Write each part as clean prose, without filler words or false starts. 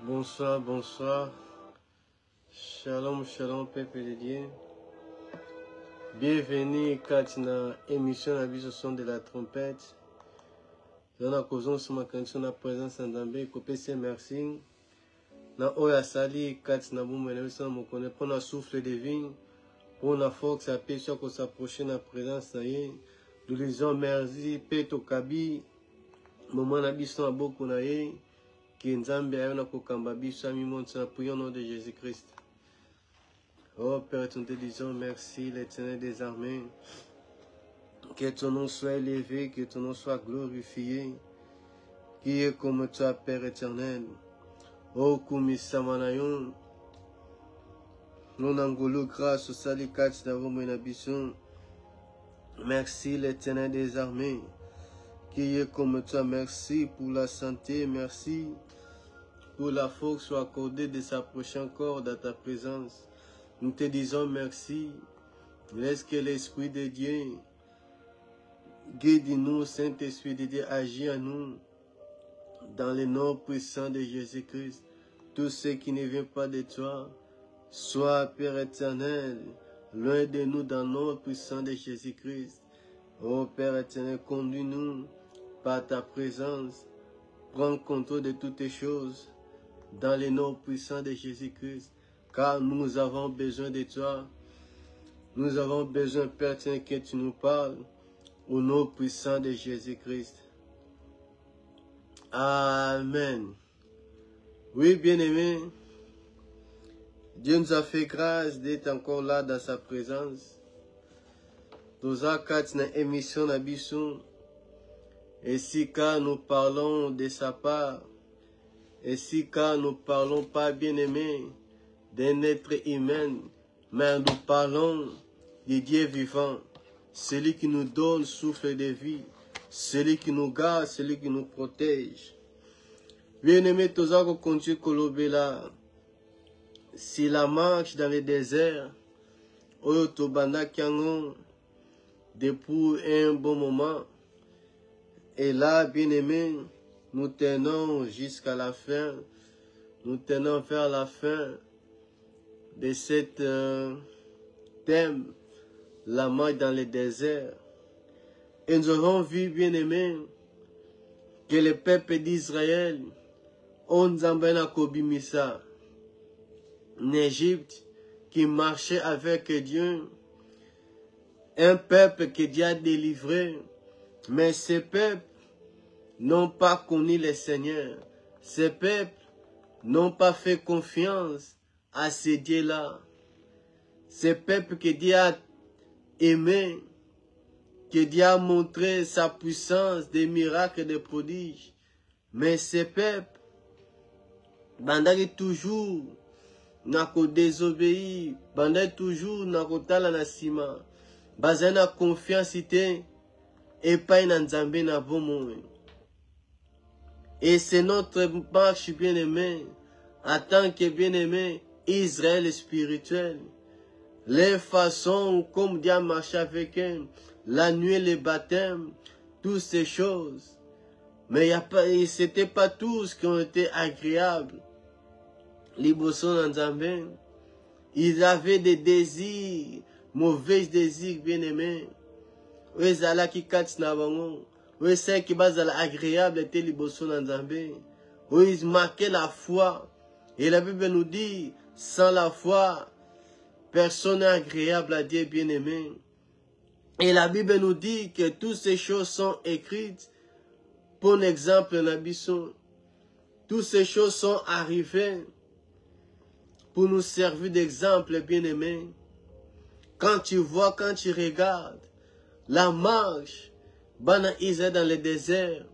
Bonsoir, bonsoir. Shalom, shalom, peuple de Dieu. Bienvenue à la émission à vie au son de la trompette. Dans la cause sur ma cantion la présence en Zambie, copé c'est merci. Na oya sali kat na boum na ça me connaît pour la souffle de vie, pour la force à paix sur que s'approcher la présence na yé. Nous disons merci peto kabi. Moment na biso na beaucoup na yé. Qui Nzambe a eu kokamba biso ami monte na prions au nom de Jésus-Christ. Oh Père, nous te disons merci, l'Éternel des armées. Que ton nom soit élevé, que ton nom soit glorifié. Qui est comme toi, Père éternel. Oh Kumisamanayon. Nous n'angolo grâce au salikat d'avant mon abisson. Merci, l'Éternel des armées. Qui est comme toi, merci pour la santé, merci pour la force soit accordée de s'approcher encore dans ta présence. Nous te disons merci. Laisse que l'Esprit de Dieu guide-nous, Saint-Esprit de Dieu, agit en nous dans le nom puissant de Jésus-Christ. Tout ce qui ne vient pas de toi, soit Père éternel, loin de nous dans le nom puissant de Jésus-Christ. Oh Père éternel, conduis-nous par ta présence. Prends contrôle de toutes les choses dans le nom puissant de Jésus-Christ. Car nous avons besoin de toi. Nous avons besoin, Père éternel, que tu nous parles au nom puissant de Jésus-Christ. Amen. Oui, bien-aimés, Dieu nous a fait grâce d'être encore là dans sa présence. Nous avons une émission d'Abisson. Et si quand nous parlons de sa part, et si quand nous parlons pas bien-aimé d'un être humain, mais nous parlons de Dieu vivant, celui qui nous donne souffle de vie, celui qui nous garde, celui qui nous protège. Bien-aimé, tous qu'on continue Kolobela, si la marche dans le désert, Oyotobanda Kiangon, depuis un bon moment, et là, bien-aimé, nous tenons jusqu'à la fin, nous tenons vers la fin de cet thème, la marche dans le désert. Et nous avons vu, bien-aimé, que le peuple d'Israël ont Nzambena Kobimisa, en Égypte, qui marchait avec Dieu, un peuple que Dieu a délivré, mais ce peuple n'ont pas connu le Seigneur. Ces peuples n'ont pas fait confiance à ce Dieu-là. Ces peuples que Dieu a aimé, que Dieu a montré sa puissance, des miracles, des prodiges. Mais ces peuples, bandaki toujours n'a désobéi, bandaki toujours n'a tala na sima, bazana confiance ité et pas na Nzambe na bomo. Et c'est notre marche bien-aimé, en tant que bien-aimé, Israël spirituel. Les façons comme Dieu a marché avec eux, la nuit, les baptêmes, toutes ces choses. Mais ce n'était pas tous qui ont été agréables. Les bossons en Zambie, ils avaient des désirs, mauvais désirs bien-aimés. Ils allaient qui katsent na bango. Oui, c'est qui base agréable était les bossons en Zambie. Oui, ils marquaient la foi. Et la Bible nous dit, sans la foi, personne n'est agréable à Dieu bien-aimé. Et la Bible nous dit que toutes ces choses sont écrites pour un exemple en Abisson. Toutes ces choses sont arrivées pour nous servir d'exemple bien-aimé. Quand tu vois, quand tu regardes la marche, Bana Israël dans le désert,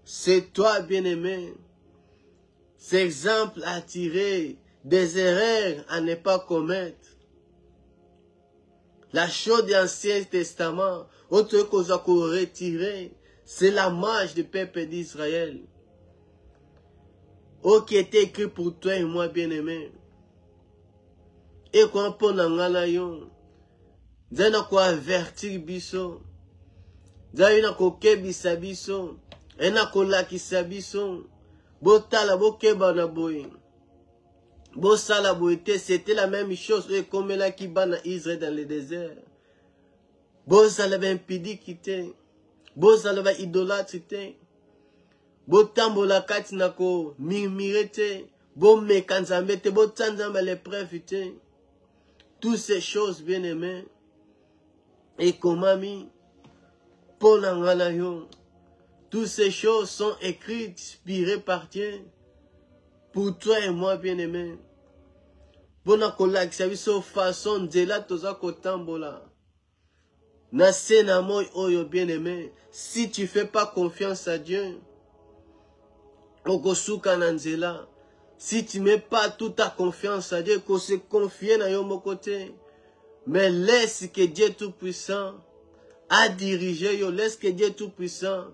c'est toi bien-aimé. C'est exemple à tirer, des erreurs à ne pas commettre. La chose de l'Ancien Testament, autre chose à retirer, c'est la marche du peuple d'Israël. Oh, qui était écrit pour toi et moi bien-aimé. Et quand on a nganayon, zana ko avertir biso. Zana ko kebisa biso, ena ko lakisa biso. Botala bokeba na boye. Bosala boye, c'était la même chose comme là qui bat na Israël dans le désert. Bosala ba impudicité te. Bosala ba idolâtre te. Botambola kati na ko murmure te. Bomeka nzambe te. Botanzamba l'épreuve te. Toutes ces choses bien aimées. Et comment mi Ponanganayo. Toutes ces choses sont écrites, inspirées par Dieu. Pour toi et moi, bien-aimé. Bona kolakisa biso façon nzela toza kotambola. Na sena moy oyo bien-aimé. Si tu fais pas confiance à Dieu, okosuka na nzela. Si tu mets pas toute ta confiance à Dieu, qu'on se confie na yo mokote. Mais laisse que Dieu Tout-Puissant a dirigé yo. Laisse que Dieu Tout-Puissant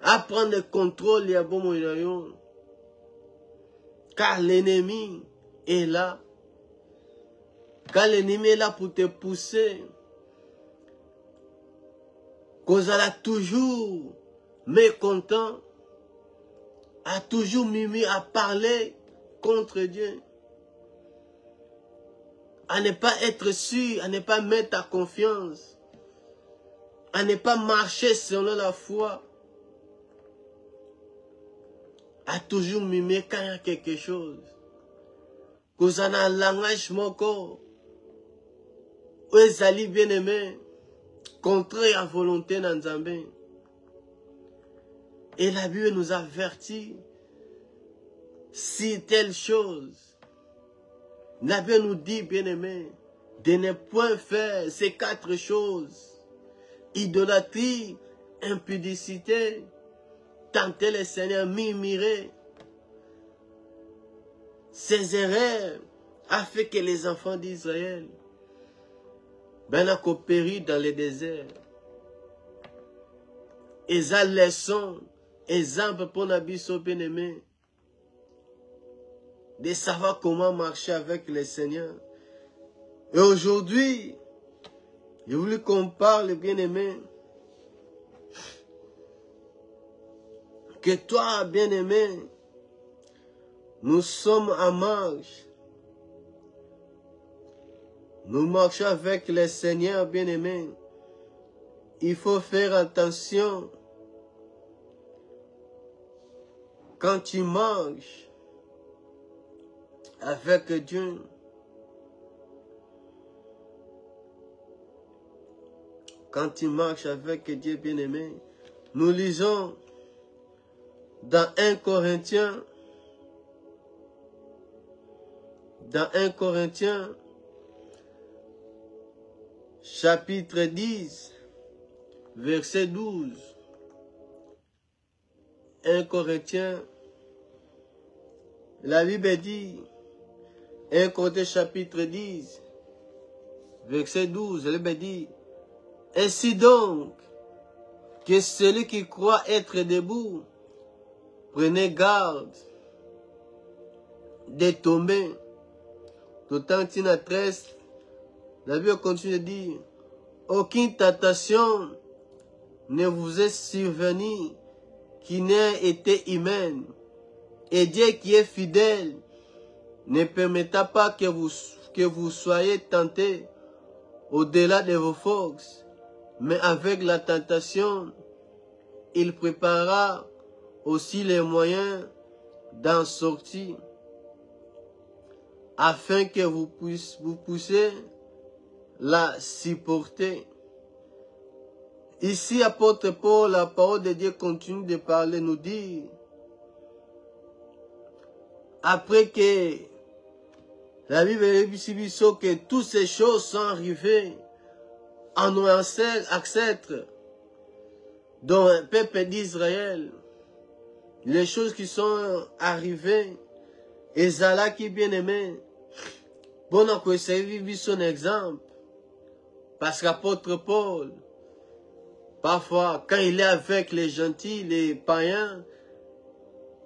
a prendre le contrôle ya bomo na yo. Car l'ennemi est là. Car l'ennemi est là pour te pousser. Kozala toujours mécontent. A toujours mimi à parler contre Dieu. À ne pas être sûr, à ne pas mettre ta confiance. À ne pas marcher selon la foi. À toujours mimer quand il y a quelque chose. Vous en avez un langage moko. Vous allez bien aimé. Contraire à volonté dans Nzambe. Et la Bible nous avertit. Si telle chose. La Bible nous dit bien aimé. De ne point faire ces 4 choses. Idolâtrie, impudicité. Tenter le Seigneur, murmurer. Ces erreurs a fait que les enfants d'Israël ont péri dans le désert. Ils ont leçon, exemple pour Nabiso bien-aimé, de savoir comment marcher avec le Seigneur. Et aujourd'hui, je voulais qu'on parle, bien-aimé, que toi, bien-aimé, nous sommes en marche. Nous marchons avec le Seigneur, bien-aimé. Il faut faire attention. Quand tu marches avec Dieu, quand tu marches avec Dieu, bien-aimé, nous lisons dans 1 Corinthiens, chapitre 10, verset 12. 1 Corinthiens, la Bible dit, 1 Corinthiens chapitre 10, verset 12, la Bible dit, ainsi donc, que celui qui croit être debout, prenez garde de tomber. D'autant qu'il y a 13, la Bible continue de dire, aucune tentation ne vous est survenue qui n'ait été humaine. Et Dieu qui est fidèle ne permettra pas que vous soyez tentés au-delà de vos forces. Mais avec la tentation, il préparera aussi les moyens d'en sortir, afin que vous puissiez la supporter. Ici, apôtre Paul, la parole de Dieu continue de parler, nous dit, après que la Bible dit que toutes ces choses sont arrivées en nos ancêtres, dont un peuple d'Israël, les choses qui sont arrivées, et Zala qui bien aimé, bon, on peut servir son exemple, parce qu'apôtre Paul, parfois, quand il est avec les gentils, les païens,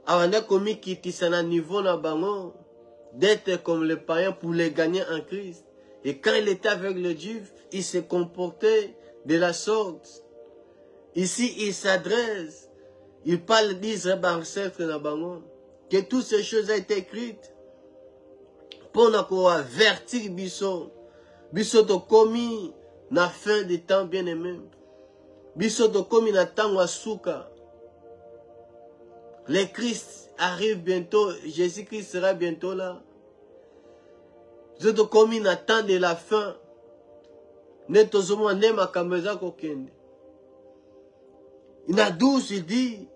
avant de niveau d'être comme les païens pour les gagner en Christ. Et quand il était avec le Juif, il se comportait de la sorte. Ici, il s'adresse, il parle d'Israël ancêtre. que toutes ces choses ont été écrites pour nous avertir biso to komi na fin des temps bien-aimé. Biso to komi na tango suka. Le Christ arrive bientôt, Jésus-Christ sera bientôt là. Biso to komi na temps de la fin. Ne tozomo ne makameza kokende. Il a 12, il dit,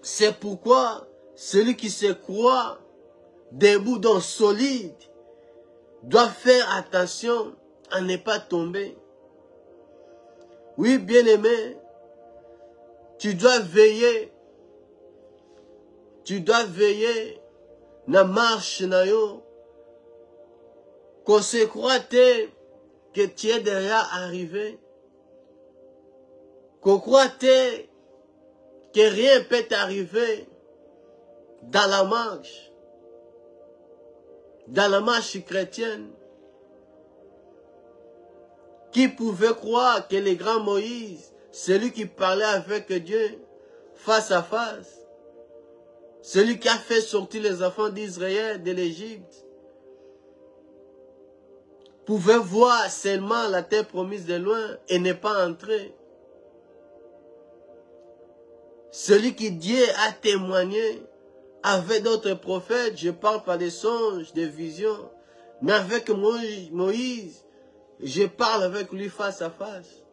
c'est pourquoi celui qui se croit debout dans solide doit faire attention à ne pas tomber. Oui, bien-aimé, tu dois veiller. Tu dois veiller na marche na yo. Qu'on se croit que tu es déjà arrivé. Qu'on croit que rien peut t'arriver dans la marche chrétienne. Qui pouvait croire que le grand Moïse, celui qui parlait avec Dieu face à face, celui qui a fait sortir les enfants d'Israël de l'Égypte, pouvait voir seulement la terre promise de loin et ne pas entrer. Celui qui Dieu a témoigné avec d'autres prophètes, je parle pas des songes, des visions, mais avec Moïse, je parle avec lui face à face.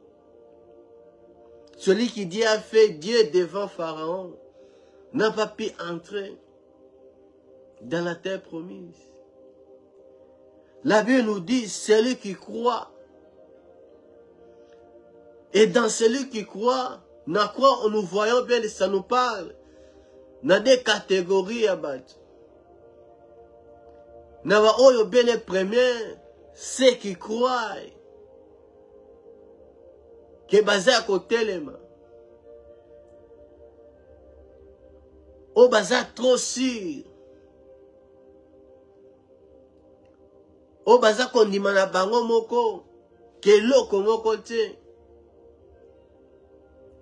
Celui qui Dieu a fait Dieu devant Pharaon n'a pas pu entrer dans la terre promise. La Bible nous dit, celui qui croit. Et dans celui qui croit, nous voyons bien, ça nous parle. Dans des catégories à battre. Nous voyons bien les premiers, ceux qui croient. Qui est basé à côté les mains. Au bazar trop sûr. Au bazar qu'on dit mana bango moko. Que l'oko moko te.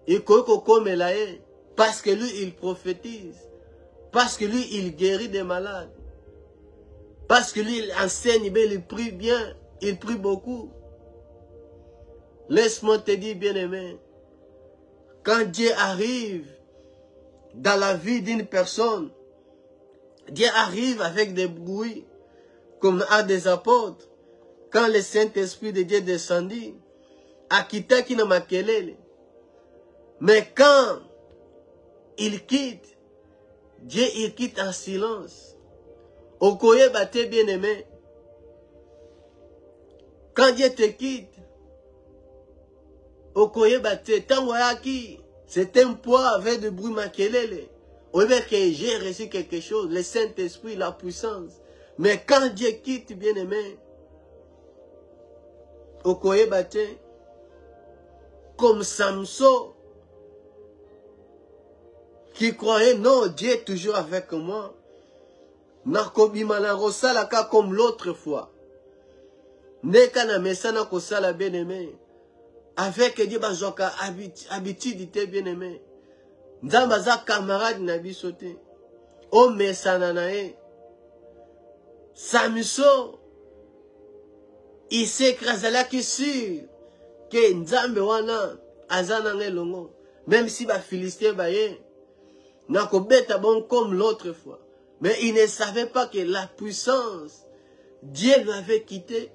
Et koko comme lae. Parce que lui il prophétise. Parce que lui il guérit des malades. Parce que lui il enseigne bien, il prie bien. Il prie beaucoup. Laisse-moi te dire bien aimé. Quand Dieu arrive dans la vie d'une personne, Dieu arrive avec des bruits, comme à des apôtres. Quand le Saint-Esprit de Dieu descendit, à quitter qui n'a makelele. Mais quand il quitte, Dieu il quitte en silence. Okoye bate bien aimé. Quand Dieu te quitte, Okoye bate, tangoyaki. C'est un poids avec de bruit makelele. On veut que j'ai reçu quelque chose, le Saint-Esprit, la puissance. Mais quand Dieu quitte, bien aimé, Okoye bate, comme Samson, qui croyait, non, Dieu est toujours avec moi. Nakobimana rosalaka comme l'autre fois. Nekana mesana kosala bien aimé. Avec Dieu, bazoka habitude bien aimé. Nzambaza camarade na bisote. O mesana nae. Samson, il s'écrase là qui sûr que Nzambe wana azana ngelongo. Même si ba Philistin baye, nakobeta bon comme l'autre fois. Mais il ne savait pas que la puissance, Dieu l'avait quitté.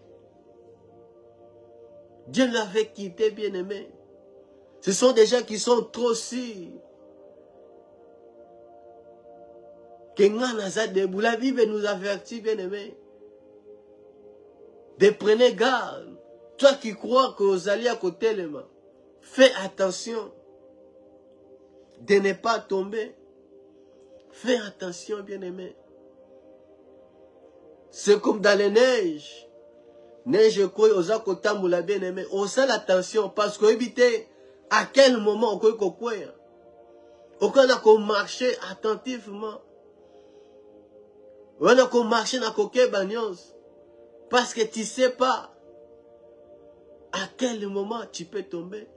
Dieu l'avait quitté, bien-aimé. Ce sont des gens qui sont trop sûrs. La Bible nous avertit, bien-aimé. De prenez garde. Toi qui crois que vous allez à côté les mains, fais attention de ne pas tomber. Fais attention, bien-aimé. C'est comme dans les neiges. Neige quoi aux akotamboula bien-aimé. On sait l'attention parce que éviter à quel moment on peut quoi. On a marcher attentivement. On a marcher dans coquet bagnos. Parce que tu sais pas à quel moment tu peux tomber.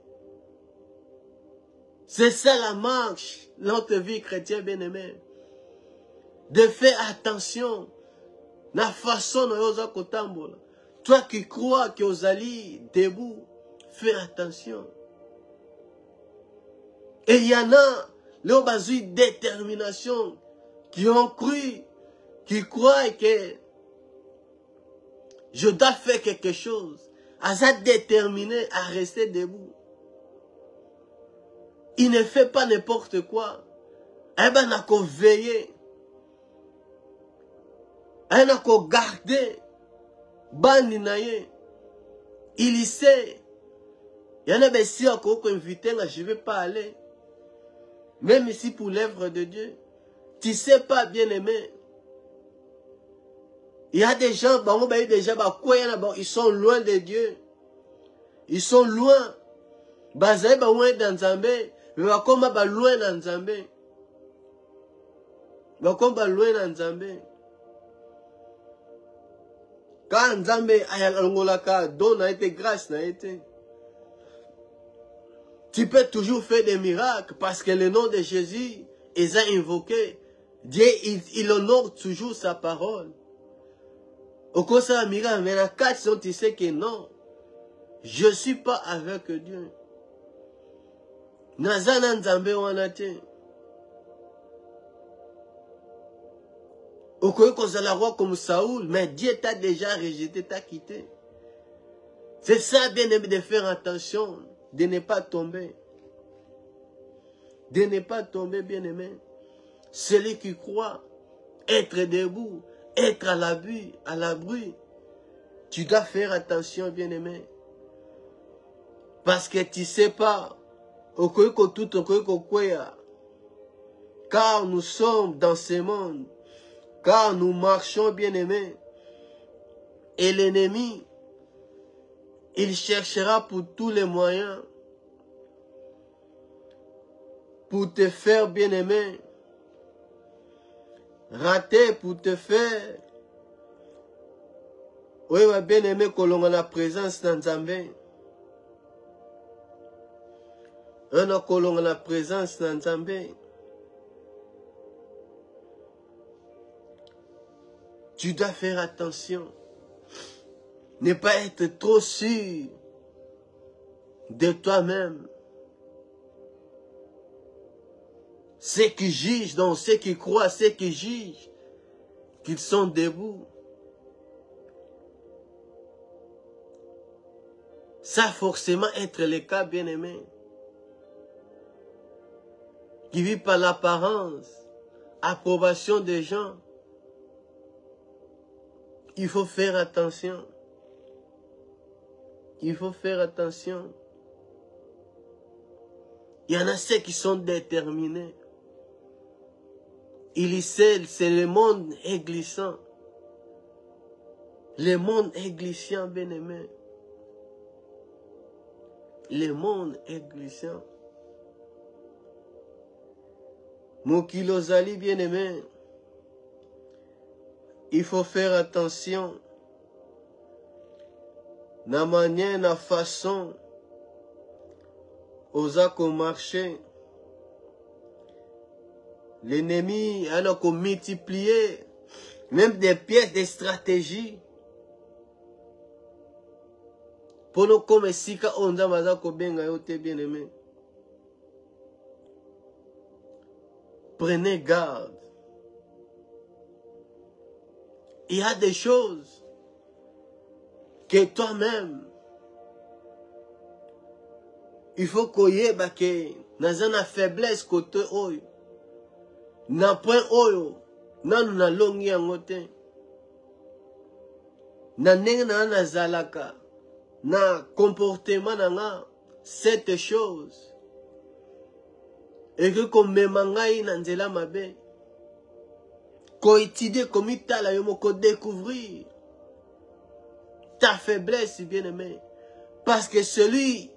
C'est ça la marche, notre vie chrétienne bien-aimée. de faire attention la façon dont vous avez. Toi qui crois que vous allez debout, fais attention. Et il y en a, les ont eu détermination, qui ont cru, qui croient que je dois faire quelque chose. À ça déterminé à rester debout. Il ne fait pas n'importe quoi. Eh ben, il a qu'à veiller. Il a qu'à garder. Bandi naye. Il sait. Il y en a des si encore qu'on invite, je ne vais pas aller. Même ici pour l'œuvre de Dieu. Tu ne sais pas, bien aimé. Il y a des gens, ils sont loin de Dieu. Ils sont loin. Bazaï ba loin dans Nzambé. Mais bakoma ba loin dans Nzambé. Bakoma ba loin dans Nzambé. Quand Nzambé ayalongolaka, don a été grâce n'a été. Tu peux toujours faire des miracles parce que le nom de Jésus est invoqué. Dieu, il honore toujours sa parole. Au cours de ça, miracle, mais la quatre, tu sais que non. Je ne suis pas avec Dieu. Nazana Nzambe wanate. Au cours de la roi comme Saoul, mais Dieu t'a déjà rejeté, t'a quitté. C'est ça, bien aimé, de faire attention, de ne pas tomber. De ne pas tomber, bien aimé. Celui qui croit être debout, être à l'abri, tu dois faire attention, bien aimé. Parce que tu ne sais pas, car nous sommes dans ce monde, car nous marchons, bien aimé. Et l'ennemi, il cherchera pour tous les moyens pour te faire, bien aimé, rater, pour te faire, oui, bien aimé, que l'on a la présence dans Nzambé. On a la présence dans Nzambé. Tu dois faire attention. Ne pas être trop sûr de toi-même. Ceux qui jugent, donc ceux qui croient, ceux qui jugent, qu'ils sont debout. Ça forcément être le cas, bien aimé. Qui vit par l'apparence, approbation des gens. Il faut faire attention. Il faut faire attention. Il y en a ceux qui sont déterminés. Il sait, c'est le monde est glissant. Le monde est glissant, bien aimé. Le monde est glissant. Mokilozali, bien aimé. Il faut faire attention. Na manière, na façon, aux actes marché. L'ennemi a multiplié même des pièces, des stratégies. Pour nous comme si on a bien aimé. Prenez garde. Il y a des choses que toi-même, il faut qu'on y ait dans une faiblesse côté oyo. Na point oyo, nanu na longi yangote. Na nenge na zalaka, na comportement na cette chose. Et que comme memangai na nzela mabe. Ko étudier comme itala yomo ko découvrir ta faiblesse, bien aimé. Parce que celui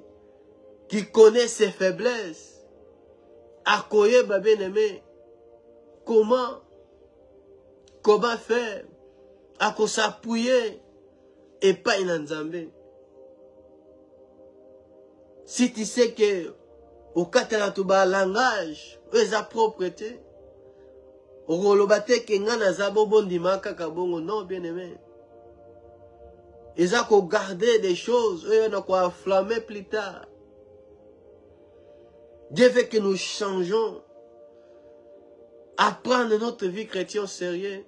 qui connaît ses faiblesses, a koye bien aimé. Comment faire à quoi s'appuyer et pas une Nzambé. Si tu sais que au Katalatuba langage, eux a propreté, Okolobate kenga nazabo bondima kaka bongo. Non, bien-aimé. Ils ont gardé des choses, eux, on a enflammé plus tard. Dieu veut que nous changeons. À prendre notre vie chrétienne au sérieux.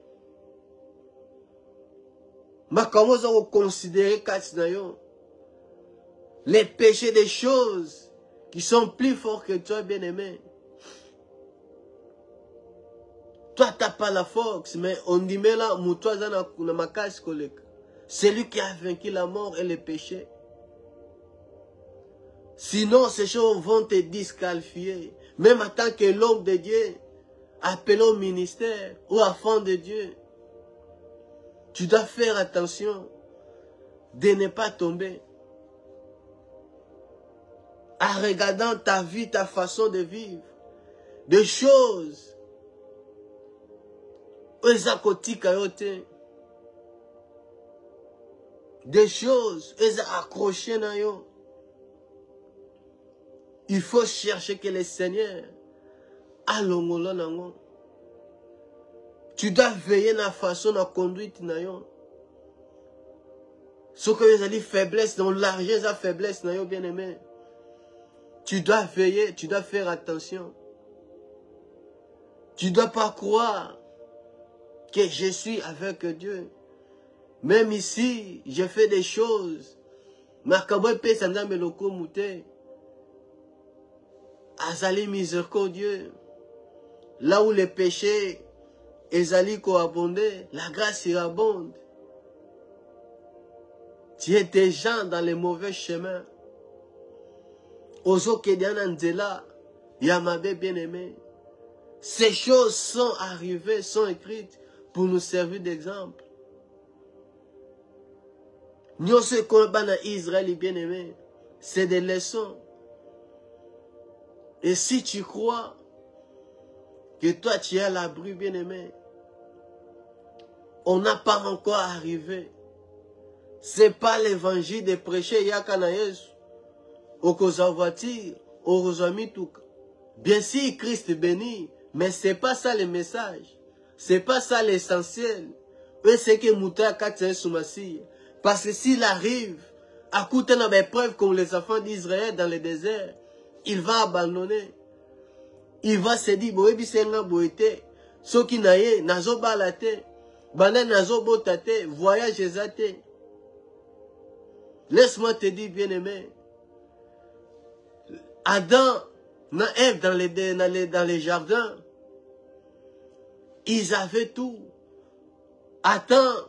Mais comment on considérer les péchés des choses qui sont plus forts que toi, bien-aimé. Toi, tu n'as pas la force, mais on dit, mais là, toi, c'est lui qui a vaincu la mort et le péché. Sinon, ces choses vont te disqualifier. Même en tant que l'homme de Dieu, appelé au ministère ou enfant de Dieu, tu dois faire attention de ne pas tomber. En regardant ta vie, ta façon de vivre, des choses, des choses, accrochées dans yo. Il faut chercher que le Seigneur a l'ongolo nango. Tu dois veiller na façon de conduite na yo. Ce que vous avez faiblesse, dans l'argent, la faiblesse na yo, bien aimé. Tu dois veiller, tu dois faire attention. Tu ne dois pas croire que je suis avec Dieu. Même ici, je fais des choses. Azali miséricordieux. Là où les péchés, Ezali abondé, la grâce abonde. Tu es déjà dans les mauvais chemins. Ozo Kedianandela, Yamabe bien-aimé. Ces choses sont arrivées, sont écrites pour nous servir d'exemple. Nous, ce qu'on a dans Israël, bien-aimé, c'est des leçons. Et si tu crois que toi, tu es à l'abri, bien-aimé, on n'a pas encore arrivé. Ce n'est pas l'évangile de prêcher Yakana Yesu. Au Kozavati, au Rosamituka. Bien sûr, Christ béni, mais ce n'est pas ça le message. Ce n'est pas ça l'essentiel. Eux, c'est que Mouta Katsen Soumassi. Parce que s'il arrive à coûter une épreuve comme les enfants d'Israël dans le désert, il va abandonner. Il va se dire, Boebi Senga Boete, Soki Naye, Nazo Balate, Bana Nazo Botate, voyage Ezate. Laisse-moi te dire, bien-aimé, Adam, Ève dans les jardins, ils avaient tout. Attends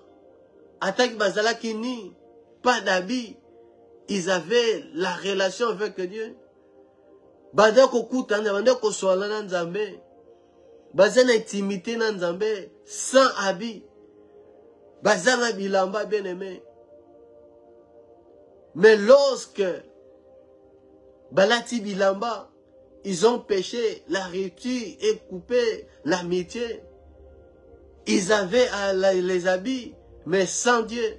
que Bazala Kini, pas d'habit, ils avaient la relation avec Dieu. Bada kokuta banda ko swala na Nzambe. Bazana intimité na Nzambe sans habit. Bazana bilamba bien-aimé. Mais lorsque Balati bilamba, ils ont péché, la rupture est coupée, l'amitié. Ils avaient les habits, mais sans Dieu.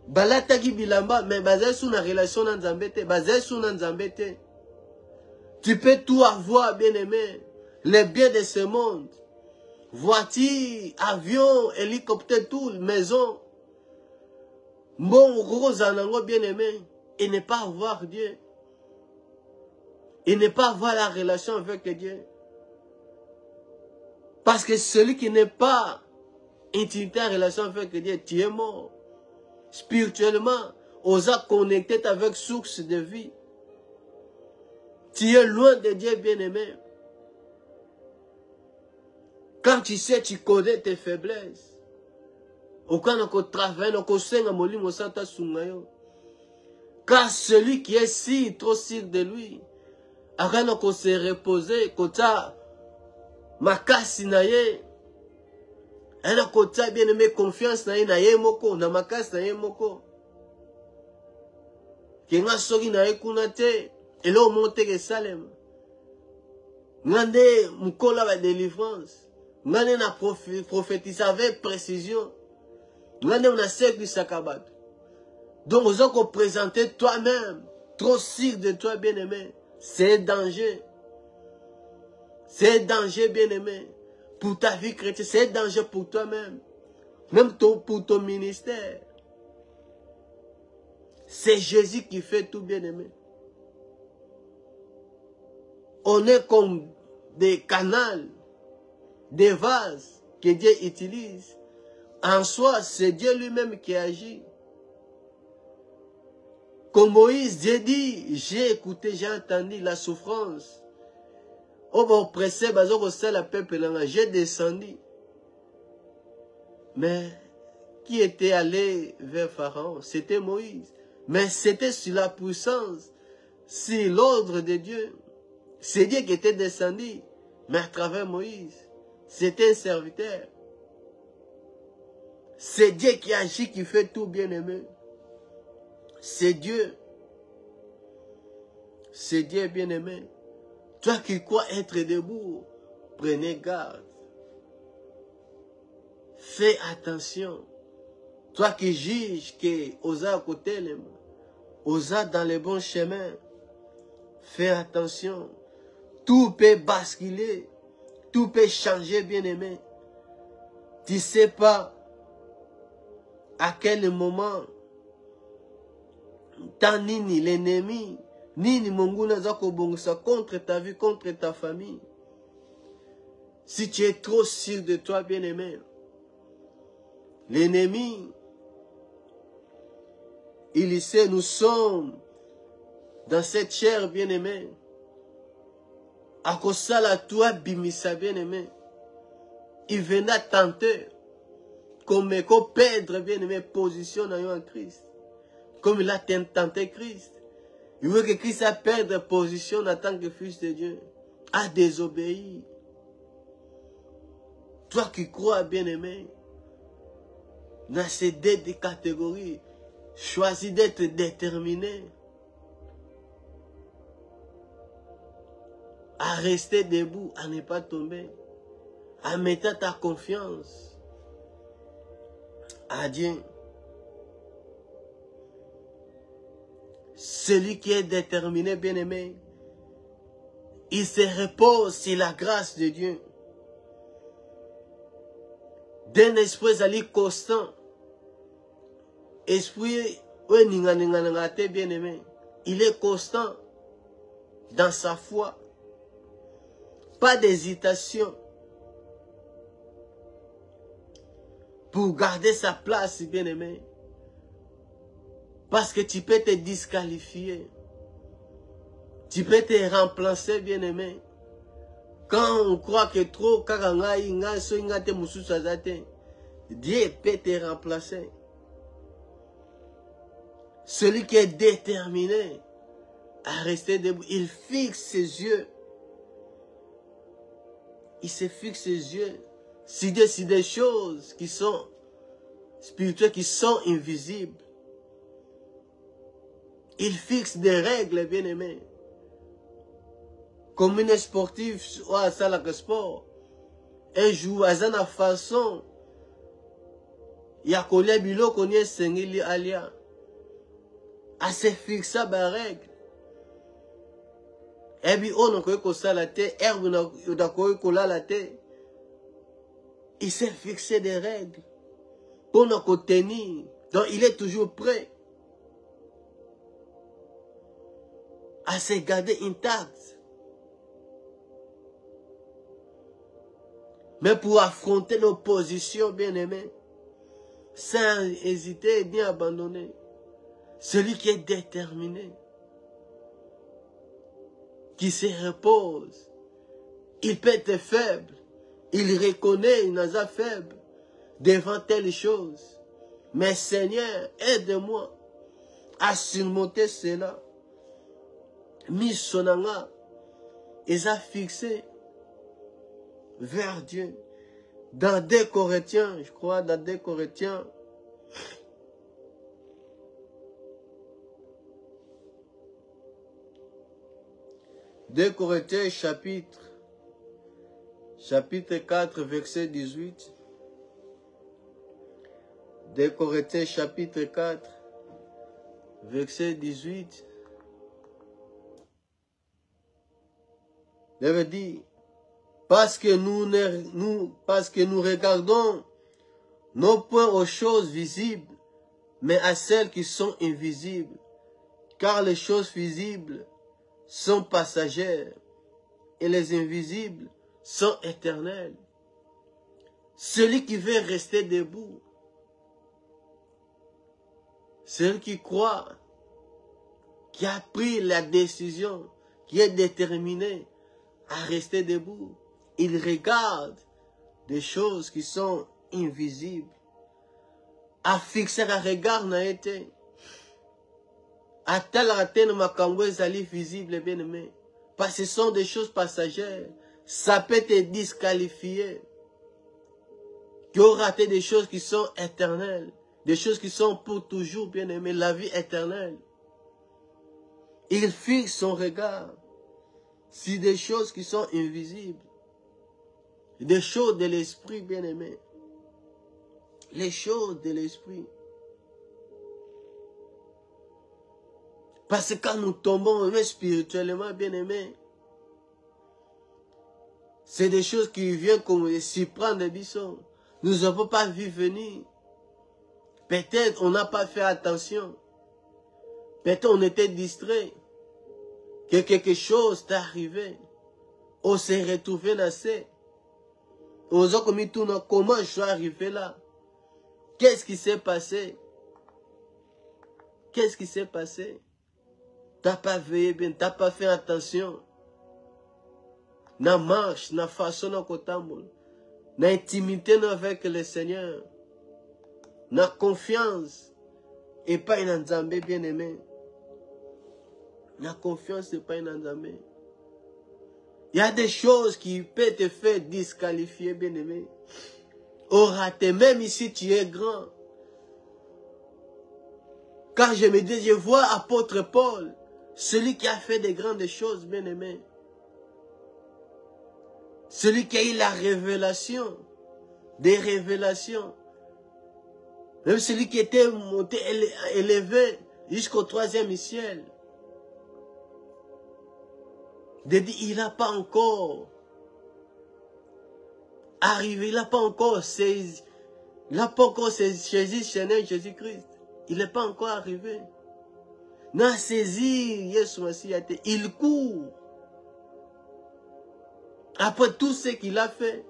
Balataki bilamba, mais basé sur la relation na Nzambe te, basé sur na Nzambe te. Tu peux tout avoir, bien-aimé. Les biens de ce monde. Voiture, avion, hélicoptère, tout, maison. Bon, gros anango, bien-aimé. Et ne pas avoir Dieu. Et ne pas avoir la relation avec Dieu. Parce que celui qui n'est pas intimité en relation avec Dieu, tu es mort. Spirituellement, osa connecté avec source de vie. Tu es loin de Dieu, bien-aimé. Quand tu sais, tu connais tes faiblesses. Aucun n'a qu'au travail, n'a qu'au sein, n'a moli, mosata sungayo. Car celui qui est si, trop sûr de lui, a n'a qu'au se reposer, kota, makasi naye, n'a qu'au ta bien-aimé, confiance naye moko, na makasi naye moko. Kenga sogi naye kunate, et là, on monte que Salem. Ngande mukola la délivrance. Ngande na prophétisé avec précision. Ngande on a cercle sakabat. Donc, vous avez présenté toi-même, trop sûr de toi, bien-aimé. C'est danger. C'est danger, bien-aimé. pour ta vie chrétienne, c'est un danger pour toi-même. Même pour ton ministère. C'est Jésus qui fait tout, bien-aimé. On est comme des canaux, des vases que Dieu utilise. En soi, c'est Dieu lui-même qui agit. Comme Moïse, Dieu dit, j'ai écouté, j'ai entendu la souffrance. On va oppresser, le peuple, j'ai descendu. Mais qui était allé vers Pharaon? C'était Moïse. Mais c'était sur la puissance, sur l'ordre de Dieu. C'est Dieu qui était descendu, mais à travers Moïse. C'était un serviteur. C'est Dieu qui agit, qui fait tout, bien-aimé. C'est Dieu. C'est Dieu, bien-aimé. Toi qui crois être debout, prenez garde. Fais attention. Toi qui juges que Osa à côté, Osa dans les bons chemins, fais attention. Tout peut basculer. Tout peut changer, bien-aimé. Tu ne sais pas à quel moment tant nini l'ennemi, nini monguna zako bongsa contre ta vie, contre ta famille. Si tu es trop sûr de toi, bien-aimé, l'ennemi, il sait, nous sommes dans cette chair, bien-aimé. À cause ça, la toi, bimisa, bien-aimé. Il venait tenter, comme perdre, bien-aimé, position en Christ. Comme il a tenté Christ. Il veut que Christ a perdre position en tant que fils de Dieu. A désobéir. Toi qui crois, bien-aimé, dans ces deux catégories, choisis d'être déterminé à rester debout, à ne pas tomber, à mettre ta confiance à Dieu. Celui qui est déterminé, bien-aimé, il se repose sur la grâce de Dieu. D'un esprit constant. Esprit, bien-aimé, il est constant dans sa foi. Pas d'hésitation. Pour garder sa place, bien-aimé. Parce que tu peux te disqualifier. Tu peux te remplacer, bien-aimé. Quand on croit que trop, Dieu peut te remplacer. Celui qui est déterminé à rester debout, il fixe ses yeux. Il se fixe ses yeux sur des choses qui sont spirituelles, qui sont invisibles. Il fixe des règles, bien-aimés. Comme une sportive ou à ça la sport. Un jour, à une façon, il y a collé bilo qu'on y sengili alia. À se fixer des règles. Et puis, on a quoi ça la tête, herbe n'a quoi la tête. Il s'est fixé des règles. Pour nous tenir. Donc, il est toujours prêt à se garder intact. Mais pour affronter l'opposition, bien-aimé, sans hésiter ni abandonner, celui qui est déterminé, qui se repose, il peut être faible, il reconnaît une asa faible devant telle chose. Mais Seigneur, aide-moi à surmonter cela. Mis sonanga, ils ont fixé vers Dieu. Dans 2 Corinthiens, je crois, dans 2 Corinthiens, chapitre 4, verset 18. 2 Corinthiens, chapitre 4, verset 18. Il veut dire, parce que nous regardons non point aux choses visibles, mais à celles qui sont invisibles. Car les choses visibles sont passagères et les invisibles sont éternelles. Celui qui veut rester debout, celui qui croit, qui a pris la décision, qui est déterminé à rester debout, il regarde des choses qui sont invisibles. À fixer un regard n'a été. À tel antenne makambo ezali visible bien aimé. Parce que ce sont des choses passagères. Ça peut te disqualifier. Tu auras raté des choses qui sont éternelles. Des choses qui sont pour toujours bien aimé. La vie éternelle. Il fixe son regard sur des choses qui sont invisibles. Des choses de l'esprit bien aimé. Les choses de l'esprit. Parce que quand nous tombons même spirituellement, bien aimé, c'est des choses qui viennent comme s'y prendre des bissons. Nous n'avons pas vu venir. Peut-être on n'a pas fait attention. Peut-être on était distrait. Que quelque chose t'est arrivé. On s'est retrouvé dans ça. On s'est commis tout. Comment je suis arrivé là? Qu'est-ce qui s'est passé? Qu'est-ce qui s'est passé? T'as pas veillé bien, t'as pas fait attention. Na marche, na façon na kotambola. Na intimité avec le Seigneur. Na confiance. Et pas une Nzambe bien aimé. Na confiance et pas une Nzambe. Il y a des choses qui peuvent te faire disqualifier bien aimé. Au raté, même ici tu es grand. Quand je me dis, je vois apôtre Paul. Celui qui a fait des grandes choses, bien aimé. Celui qui a eu la révélation. Des révélations. Même celui qui était monté, élevé jusqu'au 3e ciel. Il n'a pas encore arrivé, il n'a pas encore saisi. Il n'a pas encore saisi Jésus-Christ. Il n'est pas encore arrivé. N'a saisi il court. Après tout ce qu'il a fait,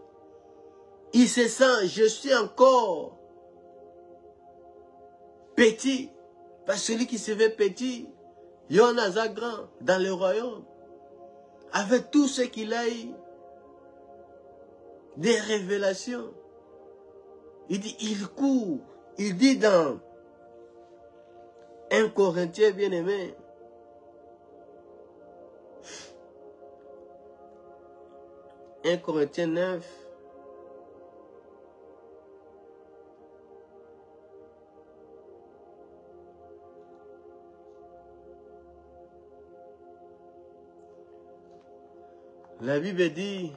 il se sent, je suis encore petit. Parce que celui qui se fait petit, il y en a grand dans le royaume. Avec tout ce qu'il a eu, des révélations. Il dit, il court. Il dit dans 1 Corinthiens bien-aimé, « 1 Corinthiens 9, la Bible dit,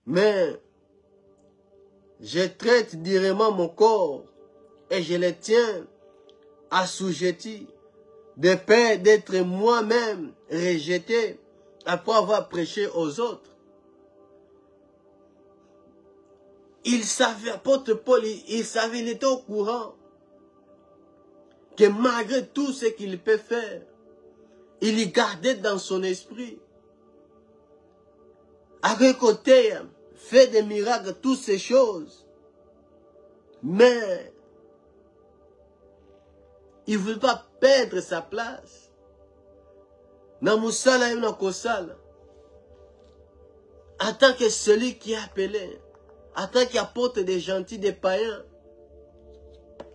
mais je traite directement mon corps et je le tiens assujetti de peur d'être moi-même rejeté après avoir prêché aux autres. Il savait, apôtre Paul, il savait, il était au courant que malgré tout ce qu'il peut faire, il y gardait dans son esprit. À côté, fait des miracles, toutes ces choses. Mais il ne veut pas perdre sa place. En tant que celui qui est appelé, en tant qu'apôtre des gentils, des païens,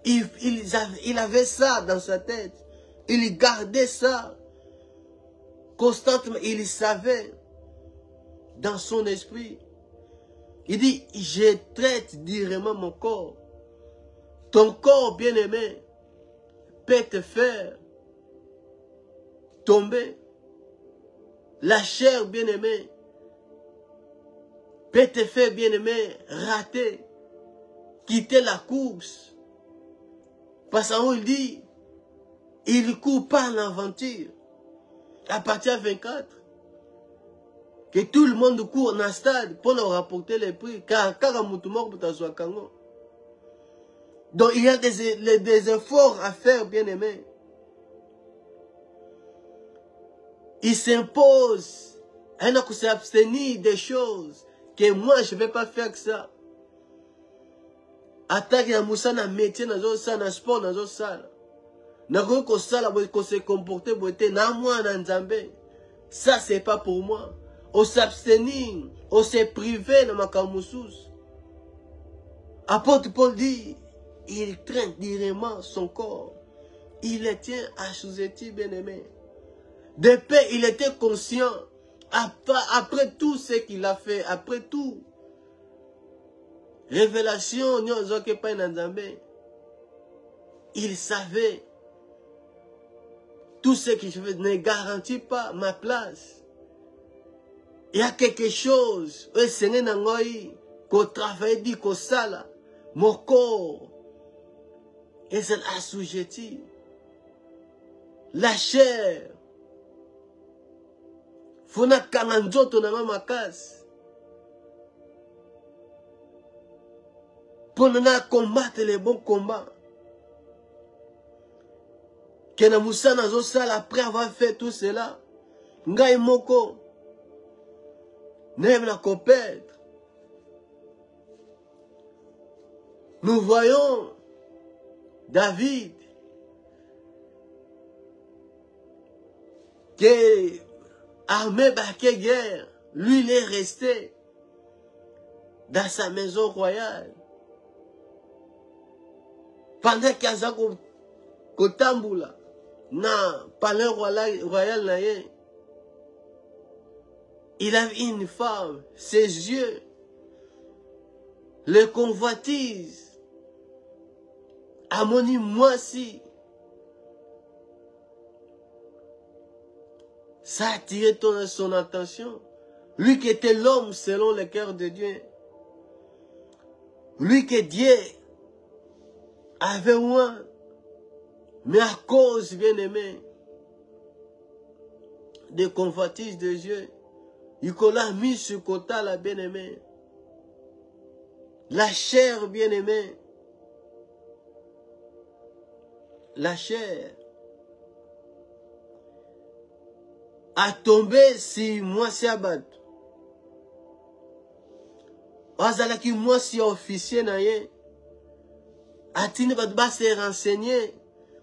il avait ça dans sa tête. Il gardait ça constamment. Il savait dans son esprit. Il dit, je traite directement mon corps. Ton corps bien-aimé peut te faire tomber. La chair bien-aimée peut te faire bien-aimé rater, quitter la course. Parce qu'en il dit, il court pas en aventure. À partir de 24, que tout le monde court dans le stade pour nous rapporter les prix. Car donc il y a des efforts à faire, bien aimé. Il s'impose. Il faut s'abstenir des choses que moi je ne vais pas faire que ça. Attaque à Moussa dans métier, dans le sport, dans le salle. Dans le salle, qu'on se comporte, dans moi, dans Zambé. Ça, c'est pas pour moi. On s'abstenir, on se priver dans ma camoussous. Apôtre Paul dit, il traîne directement son corps. Il le tient assujetti, bien-aimé. Depuis, il était conscient, après tout ce qu'il a fait, après tout, révélation, il savait, tout ce que je fais ne garantit pas ma place. Il y a quelque chose, qu'on travaille, qu'on sala, mon corps, et c'est assujetti. La chair, faut na kananjoto na mama casse. Pour nous combattre les bons combats. Que na Moussa na zo sala après avoir fait tout cela. Ngai moko. N'aime la compète. Nous voyons David qui armé baquet guerre. Lui, il est resté dans sa maison royale. Pendant qu'il y a Kotamboula, dans le palais royal, il avait une femme, ses yeux, les convoitises, Amoni Moisi. Ça a attiré son attention. Lui qui était l'homme selon le cœur de Dieu. Lui que Dieu avait loin. Mais à cause, bien aimé, des convoitises de Dieu, il l'a mis sur côté, la bien aimé. La chair, bien aimé. La chair a tombé si moi c'est abattu. Azalaki moi si officier naye. Atine va se renseigner.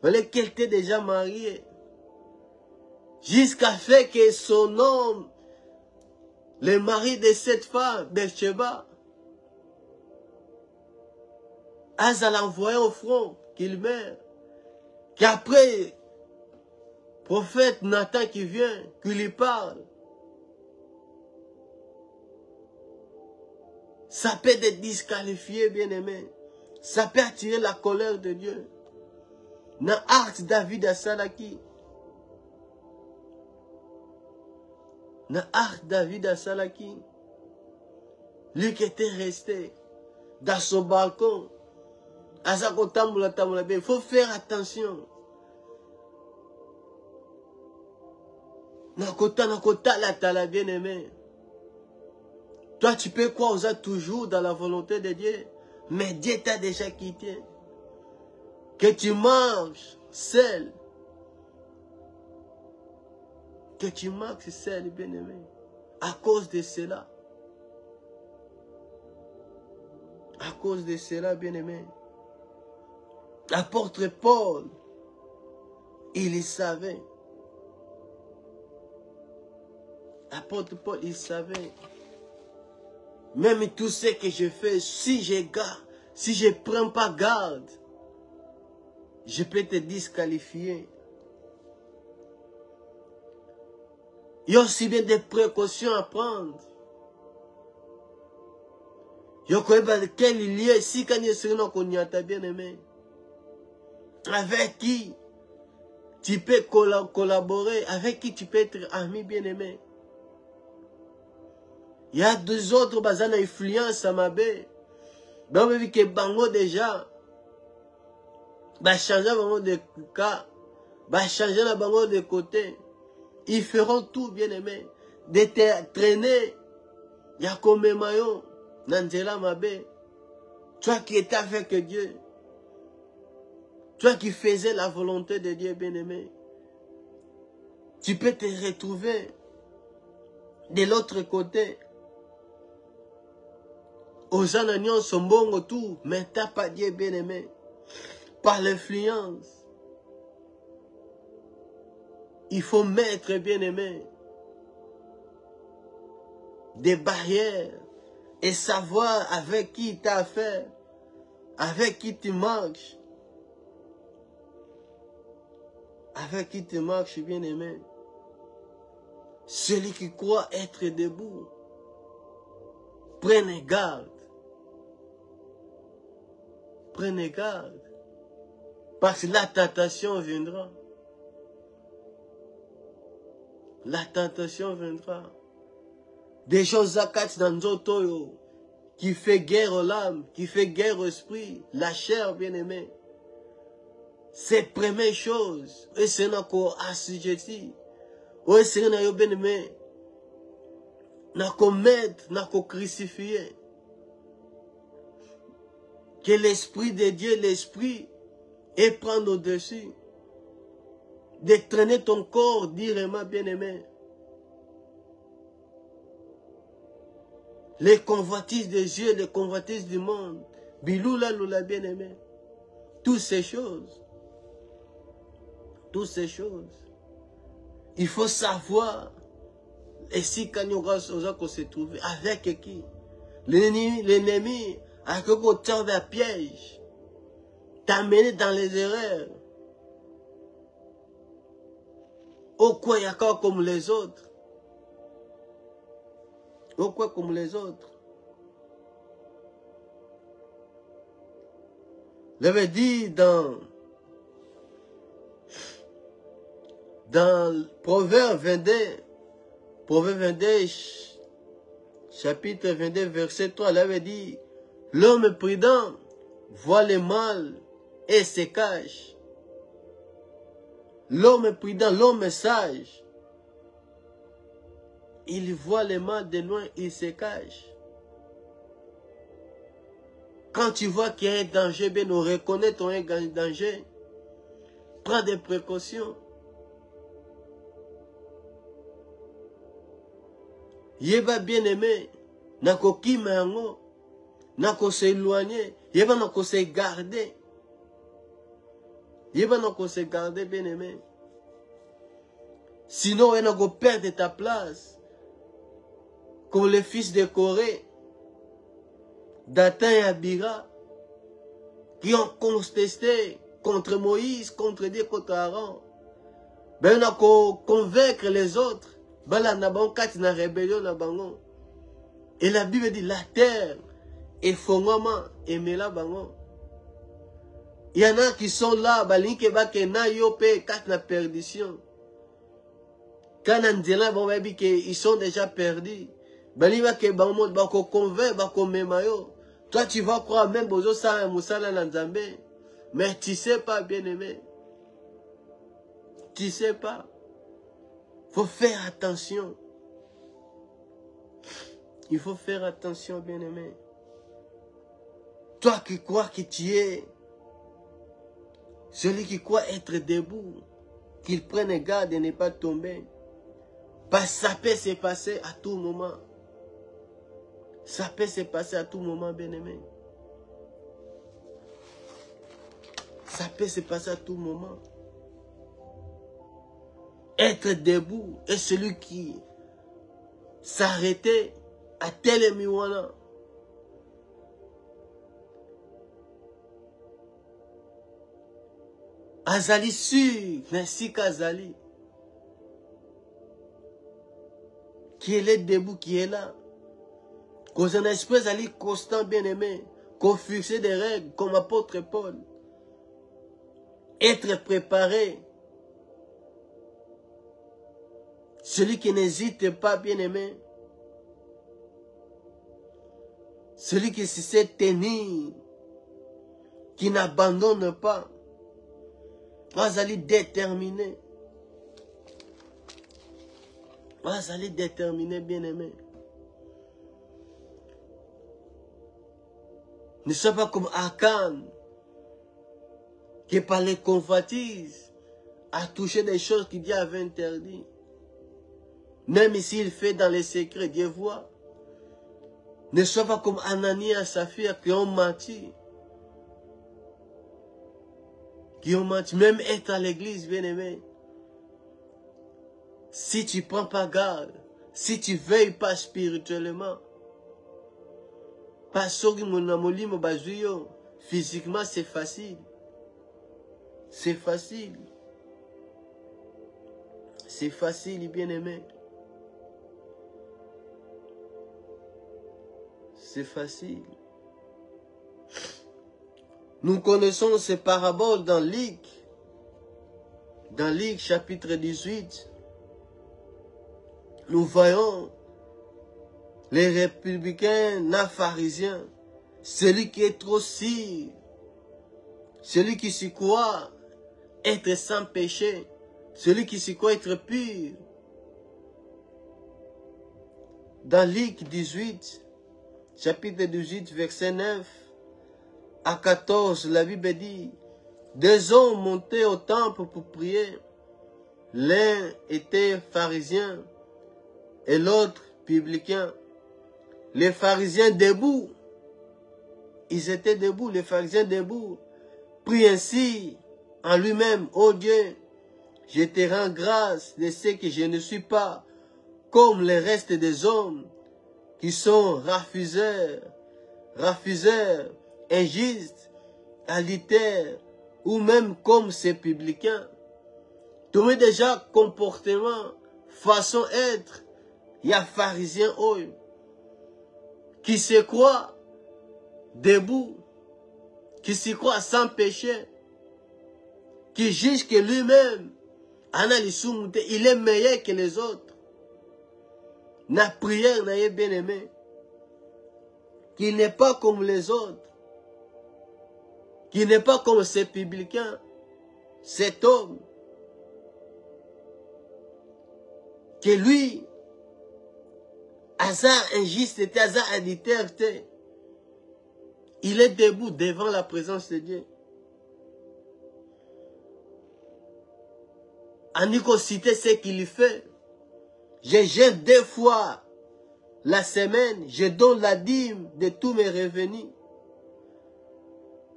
Qu'elle était déjà mariée. Jusqu'à fait que son homme, le mari de cette femme, Bathsheba, Azal envoyé au front qu'il meurt. Qu'après, prophète Nathan qui vient, qui lui parle. Ça peut être disqualifié, bien aimé. Ça peut attirer la colère de Dieu. Dans Acte David à Salaki. Dans Acte David à Salaki. Lui qui était resté dans son balcon. Il faut faire attention. Nakota la tala bien aimé. Toi tu peux croire aux toujours dans la volonté de Dieu. Mais Dieu t'a déjà quitté. Que tu manges seul. Que tu manges seul, bien aimé. À cause de cela. À cause de cela, bien aimé. L'apôtre Paul, il savait. L'apôtre Paul, il savait. Même tout ce que je fais, si je garde, si je ne prends pas garde, je peux te disqualifier. Il y a aussi bien des précautions à prendre. Il y a quel lien, si quand il y a bien aimé. Avec qui tu peux collaborer, avec qui tu peux être ami bien aimé. Il y a deux autres qui ont influence à ma baie. Ben, on vu que Bango déjà, va changer de cas, va changer la Bango de côté. Ils feront tout bien aimé. de te traîner. Yakome mayo, Nandela Mabe. Toi qui étais avec Dieu. Toi qui faisais la volonté de Dieu, bien-aimé. Tu peux te retrouver de l'autre côté. Aux ananions sont bons tout, mais t'as pas Dieu, bien-aimé. Par l'influence. Il faut mettre, bien-aimé, des barrières et savoir avec qui tu as affaire, avec qui tu marches. Avec qui tu marches, bien-aimé. Celui qui croit être debout, prenez garde. Prenez garde. Parce que la tentation viendra. La tentation viendra. Des choses à quatre dans notre qui fait guerre aux l'âme, qui fait guerre au esprit, la chair, bien-aimé. C'est la première chose. Et c'est encore assujetti. Et c'est bien-aimé. N'a qu'à mettre, n'a qu'à crucifier. Que l'esprit de Dieu, l'esprit, et prendre au-dessus. De traîner ton corps, direment, bien-aimé. Les convoitises des yeux, les convoitises du monde. Biloula, loula, bien-aimé. Toutes ces choses. Toutes ces choses. Il faut savoir. Et si quand il y aura qu'on se trouve, avec qui? L'ennemi, avec qu'on tient vers piège. T'amener dans les erreurs. Au quoi il y a encore comme les autres. Au quoi comme les autres. J'avais dit dans Proverbe 22, chapitre 22, verset 3, il avait dit, l'homme prudent voit le mal et se cache. L'homme prudent, l'homme sage, il voit le mal de loin, il se cache. Quand tu vois qu'il y a un danger, bien, on reconnaît ton danger. Prends des précautions. Yeba bien aimé, nako kimango, nako s'éloigner, yeba nako se garder. Yeba nako se garder bien aimé. Sinon, on nako perdre ta place. Comme les fils de Corée, Dathan et Abira, qui ont contesté contre Moïse, contre Dieu, contre Aaron. Ben, on a convaincre les autres. Ben, là, on a une rébellion. Et la Bible dit, la terre est fondamentalement aimée là. Il y en a qui sont là, na perdition. Quand on dit là, ils sont déjà perdus. Toi, tu vas croire même Bozo Sara Moussala Nanzambe. Mais tu ne sais pas, bien-aimé. Tu ne sais pas. Il faut faire attention. Il faut faire attention, bien-aimé. Toi qui crois que tu es celui qui croit être debout, qu'il prenne garde de ne pas tomber. Parce que ça peut se passer à tout moment. Ça peut se passer à tout moment, bien-aimé. Ça peut se passer à tout moment. Être debout est celui qui s'arrêtait à tel miwana. Azali sûr, ainsi qu'Azali. Qui est debout, qui est là. Cause un esprit Azali constant, bien-aimé. Qu'on fixe des règles, comme apôtre Paul. Être préparé. Celui qui n'hésite pas, bien-aimé. Celui qui se sait tenir. Qui n'abandonne pas. Azali déterminé. Vous allez déterminer, bien-aimé. Ne sois pas comme Akan, qui par les convoitises a touché des choses que Dieu avait interdites. Même s'il fait dans les secrets, Dieu voit. Ne sois pas comme Anania et Saphir qui ont menti. Qui ont menti. Même être à l'église, bien-aimé. Si tu ne prends pas garde, si tu ne veilles pas spirituellement, physiquement c'est facile. C'est facile. C'est facile, bien-aimé. C'est facile. Nous connaissons ces paraboles dans Luc. Dans Luc chapitre 18. Nous voyons les républicains, les pharisiens. Celui qui est trop sûr. Celui qui s'y croit être sans péché. Celui qui s'y croit être pur. Dans Luc 18, chapitre 18, verset 9 à 14, la Bible dit, deux hommes montaient au temple pour prier. L'un était pharisien et l'autre publicain. Les pharisiens debout, ils étaient debout, les pharisiens debout, prient ainsi en lui-même, ô Dieu, je te rends grâce de ce que je ne suis pas comme le reste des hommes qui sont refuseurs, injustes, adultères, ou même comme ces publicains. Tous déjà comportement, façon d'être, il y a pharisien qui se croit debout, qui se croit sans péché, qui juge que lui-même, il est meilleur que les autres. La prière n'a bien aimé, qu'il n'est pas comme les autres, qu'il n'est pas comme ces publicains, cet homme, que lui, hasard injuste, hasard adultère, il est debout devant la présence de Dieu. Aniko cité ce qu'il fait. Je jeûne 2 fois la semaine, je donne la dîme de tous mes revenus.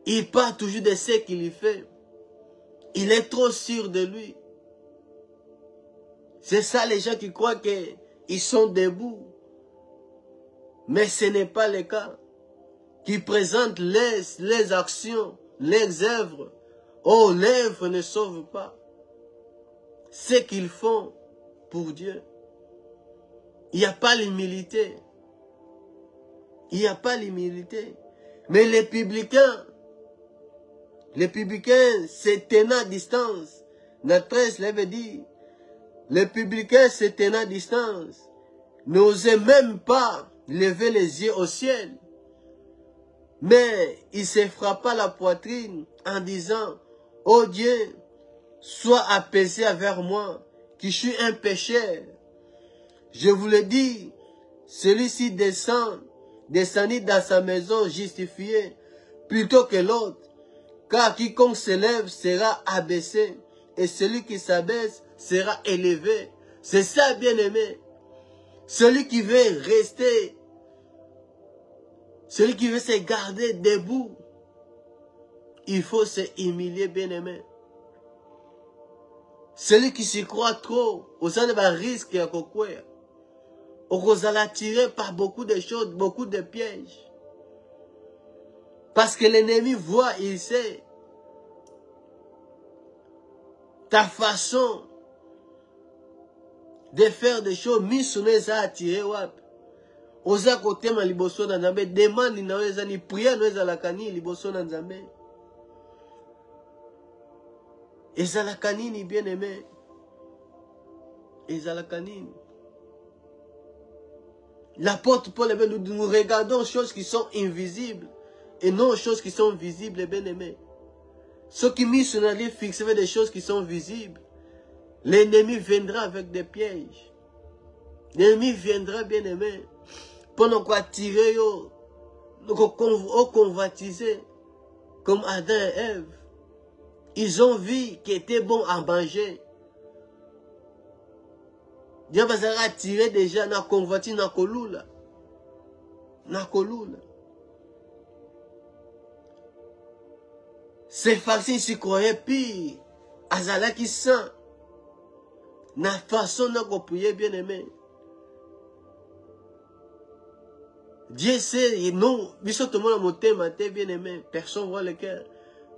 Il parle toujours de ce qu'il fait. Il est trop sûr de lui. C'est ça les gens qui croient qu'ils sont debout. Mais ce n'est pas le cas. Qui présentent les actions, les œuvres. Oh, l'œuvre ne sauve pas. Ce qu'ils font pour Dieu. Il n'y a pas l'humilité. Il n'y a pas l'humilité. Mais les publicains se tenaient à distance. Notre 13 l'avait dit. Les publicains se tenaient à distance. N'osaient même pas lever les yeux au ciel. Mais il se frappa la poitrine en disant, ô Dieu, sois apaisé envers moi, qui suis un pécheur. Je vous le dis, celui-ci descendit dans sa maison justifié, plutôt que l'autre. Car quiconque s'élève sera abaissé, et celui qui s'abaisse sera élevé. C'est ça, bien-aimé. Celui qui veut rester, celui qui veut se garder debout, il faut se humilier, bien-aimé. Celui qui s'y croit trop, aux risque à quoi, on allait attirer par beaucoup de choses, beaucoup de pièges. Parce que l'ennemi voit, il sait ta façon de faire des choses, mis sur les attirés, oza côté ma liboso na nzambe, demande na weza ni prière na weza lakani liboso na nzambe. Ezalakanini, bien aimé. Ezalakanini. L'apôtre Paul, nous regardons choses qui sont invisibles et non choses qui sont visibles, bien aimé. Ceux qui mis sur la ligne fixent des choses qui sont visibles. L'ennemi viendra avec des pièges. L'ennemi viendra, bien aimé, pendant qu'on attirer, au convoitiser, comme Adam et Ève. Ils ont vu qu'il était bon à manger. Dieu va attirer déjà dans la convoitise, dans la colula. C'est facile, si croyait pire. Azala qui sent. Na façon dont on prier, bien aimé. Dieu sait, non, tout le monde a monté, bien aimé. Personne ne voit le cœur.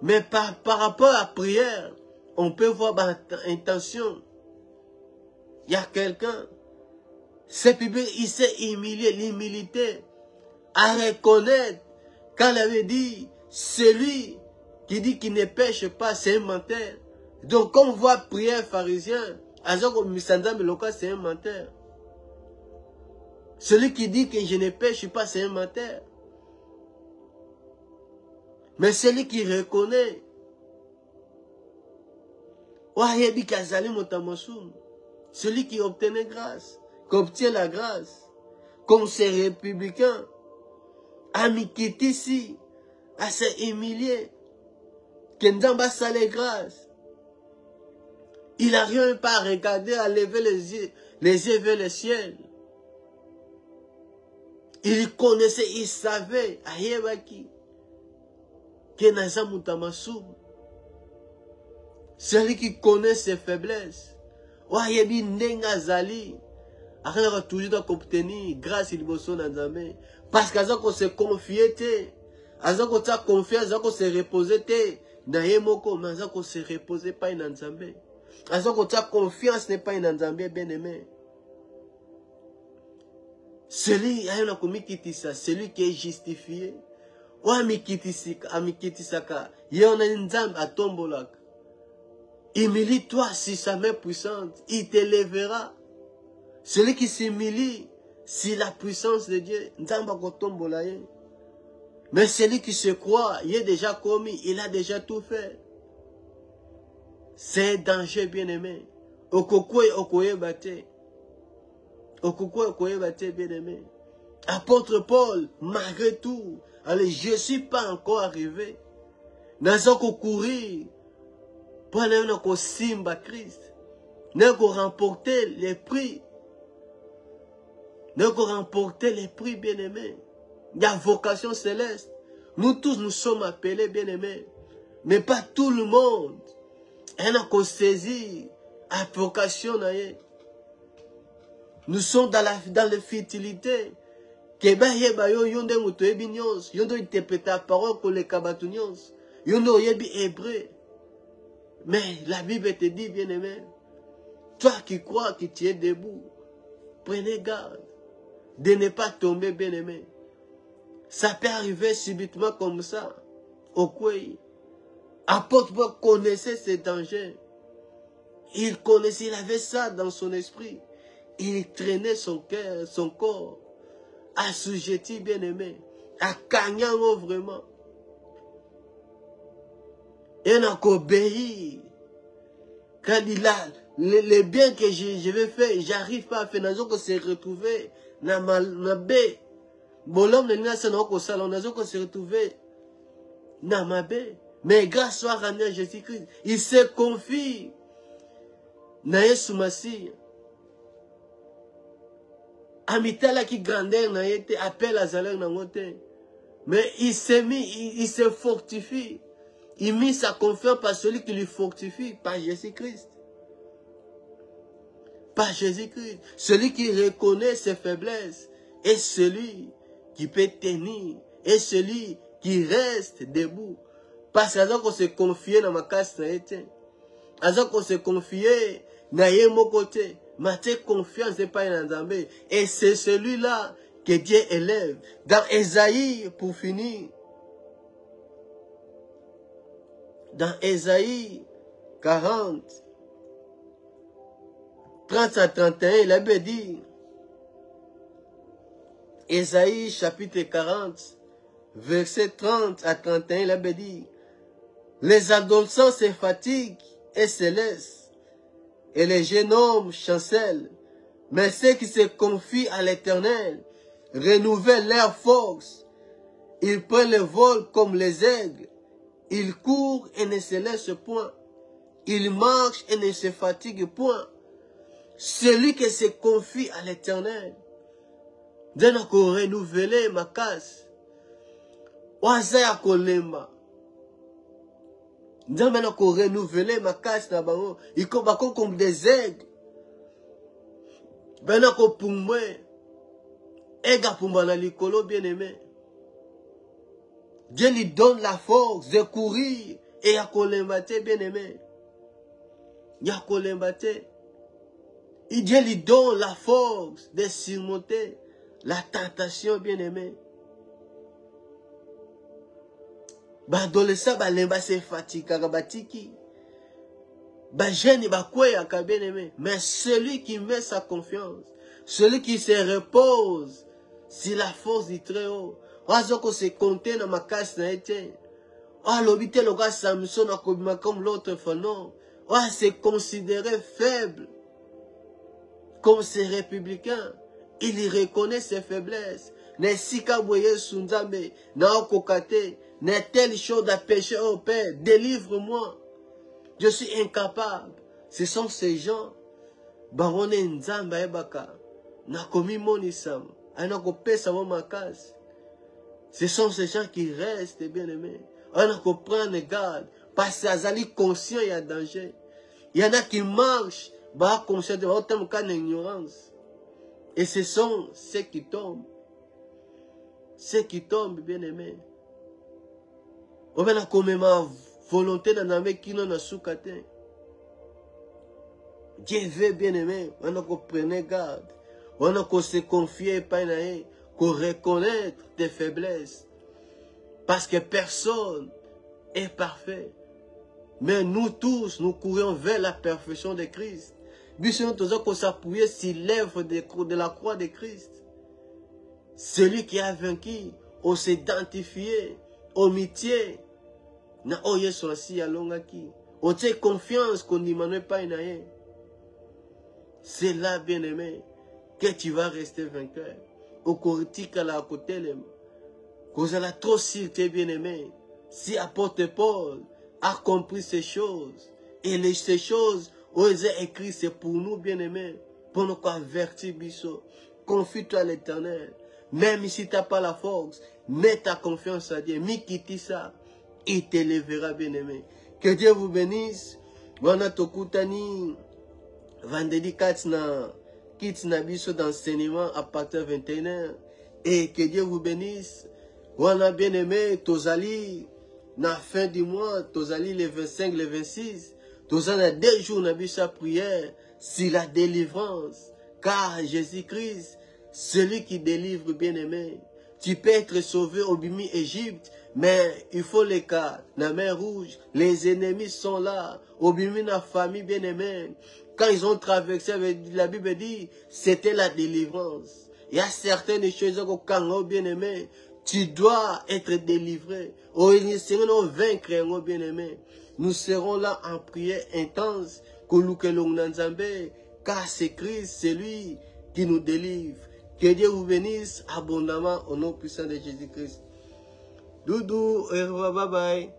Mais par rapport à la prière, on peut voir l'intention. Il y a quelqu'un. C'est public, il s'est humilié, l'humilité. À reconnaître, quand il avait dit, celui qui dit qu'il ne pêche pas, c'est un menteur. Donc, quand on voit prière pharisien, c'est un menteur. Celui qui dit que je ne pêche pas, c'est un menteur. Mais celui qui reconnaît, celui qui obtenait grâce, qui obtient la grâce, comme ces républicains, Amikiti ici, à se humilier, que Nzamba salé grâce. Il n'a rien pas à regarder, à lever les yeux vers le ciel. Il connaissait, il savait, à Yébaki, que Nazamutamassou, celui qui connaît ses faiblesses, Wayebi Nengazali, a toujours obtenir grâce il bosso Nazamé. Parce qu'Azako se confiait, Azako ta confiance, Azako se reposait, Nayemoko, mais Azako se reposait pas in Nzambé. Azako ta confiance n'est pas in Nzambé, bien aimé. Celui qui est justifié, ou amikitisaka, yona nzam à tombolak. Humilie-toi si sa main puissante, il t'élèvera. Celui qui s'humilie, si la puissance de Dieu, nzamba kotombolaye. Mais celui qui se croit, il est déjà commis, il a déjà tout fait. C'est un danger, bien aimé. Okokwe okoye bate. Okokwe okoye bate, bien aimé. Apôtre Paul, malgré tout, allez, je ne suis pas encore arrivé. N'a pas courir pour aller au Simba Christ. N'a pas remporter les prix. N'a pas remporter les prix, bien aimé. Il y a vocation céleste. Nous tous, nous sommes appelés, bien aimés. Mais pas tout le monde. Elle n'a qu'à saisir la vocation. Nous sommes dans la futilité. Keba yeba yo yonde muto yebi nyons, yondo interpréter la parole pour les kabatu nyons, yondo yebi hébreu. Mais la Bible te dit, bien aimé, toi qui crois que tu es debout, prenez garde de ne pas tomber, bien aimé. Ça peut arriver subitement comme ça, au quoi. Apôtre Paul connaissait ces dangers. Il connaissait, il avait ça dans son esprit. Il traînait son cœur, son corps. Assujetti, bien aimé, à Kanyang vraiment. Et on a qu'obéir. Quand il a les biens que je vais faire, j'arrive pas à faire, on a se retrouver dans ma baie. Bon, l'homme n'est pas dans salon, on a se retrouver dans ma baie. Mais grâce à Jésus-Christ, il se confie dans Yeshua. Amitala qui grandeur n'a été appel à Zalek n'a été. Mais il s'est mis, il se fortifie. Il mit sa confiance par celui qui lui fortifie, par Jésus-Christ. Par Jésus-Christ. Celui qui reconnaît ses faiblesses est celui qui peut tenir. Et celui qui reste debout. Parce qu'on se confie dans ma casse n'a été. qu'on se confie dans mon côté. Ma confiance n'est pas un Nzambé. Et c'est celui-là que Dieu élève. Dans Ésaïe, pour finir. Dans Ésaïe 40, 30 à 31, il avait dit. Ésaïe chapitre 40, verset 30 à 31, il avait dit. Les adolescents se fatiguent et se laissent. Et les jeunes hommes chancellent Mais ceux qui se confient à l'Éternel renouvellent leur force. Ils prennent le vol comme les aigles. Ils courent et ne se laissent point. Ils marchent et ne se fatiguent point. Celui qui se confie à l'Éternel, Dieu n'a qu'à renouveler ma casse. Oazaya kolemba. Dieu n'a qu'à renouveler ma casse. Ils sont comme des aigles. Ben n'a qu'à pumwe. Ega pumba na likolo bien aimé. Dieu lui donne la force de courir et à kolembate bien aimé. Ya kolembate. Et Dieu lui donne la force de surmonter la tentation bien-aimée. Adolescent, lemba se fatigue, batiki. Jeune, bien-aimé. Mais celui qui met sa confiance, celui qui se repose sur la force du Très-Haut, oazoko se compter dans ma casse na été. Ah, l'obité le gars Samson a comme l'autre fois, non. Ah, c'est considéré faible. Comme ces républicains, il reconnaît ses faiblesses. Ne sika boye sunzambe, na okokate, ne telle chose à pécher au Père, délivre-moi. Je suis incapable. Ce sont ces gens, barone nzamba ebaka, na komi monisam, ana kopesa mo makas. Ce sont ces gens qui restent bien-aimés. On a qu'on prendre garde, parce qu'ils sont conscients il y a danger. Il y en a qui marchent, conscients de autant cas d'ignorance. Et ce sont ceux qui tombent. Ceux qui tombent, bien-aimés. On a comme ma volonté dans la qui n'en a soukate. Dieu veut, bien-aimé, on a qu'on prenne garde. On a qu'on se confier, qu'on reconnaître tes faiblesses. Parce que personne est parfait. Mais nous tous, nous courons vers la perfection de Christ. Nous devons s'appuyer sur l'œuvre de la croix de Christ. Celui qui a vaincu, on s'est identifié, au métier. Na oye soasi ya longaki. On tient confiance qu'on n'y mène pas inaye. C'est là, bien-aimé, que tu vas rester vainqueur. Au critique à la côté, qu'on a trop cité, bien-aimé. Si apôtre Paul a compris ces choses, et ces choses, on les a écrites, c'est pour nous, bien-aimés, pour nous avertir, biso. Confie-toi à l'Éternel. Même si tu n'as pas la force, mets ta confiance à Dieu. Mikiti ça, il t'élèvera, bien-aimé. Que Dieu vous bénisse. Wana tokutani vendredi 4 na kit na biso d'enseignement à partir de 21h. Et que Dieu vous bénisse. Wana bien-aimé, tozali na fin du mois, tozali le 25, le 26. Tozali na 2 jours na biso prière sur la délivrance. Car Jésus-Christ, celui qui délivre, bien-aimé, tu peux être sauvé au Bimi Égypte, mais il faut les cas. La mer Rouge, les ennemis sont là. Au Bimi, la famille, bien-aimée. Quand ils ont traversé, la Bible dit, c'était la délivrance. Il y a certaines choses au Kango, bien-aimé. Tu dois être délivré. Oh, ils seront vaincre, bien-aimé. Nous serons là en prière intense. Car c'est Christ, c'est lui qui nous délivre. Que Dieu vous bénisse abondamment au nom puissant de Jésus-Christ. Doudou, bye bye.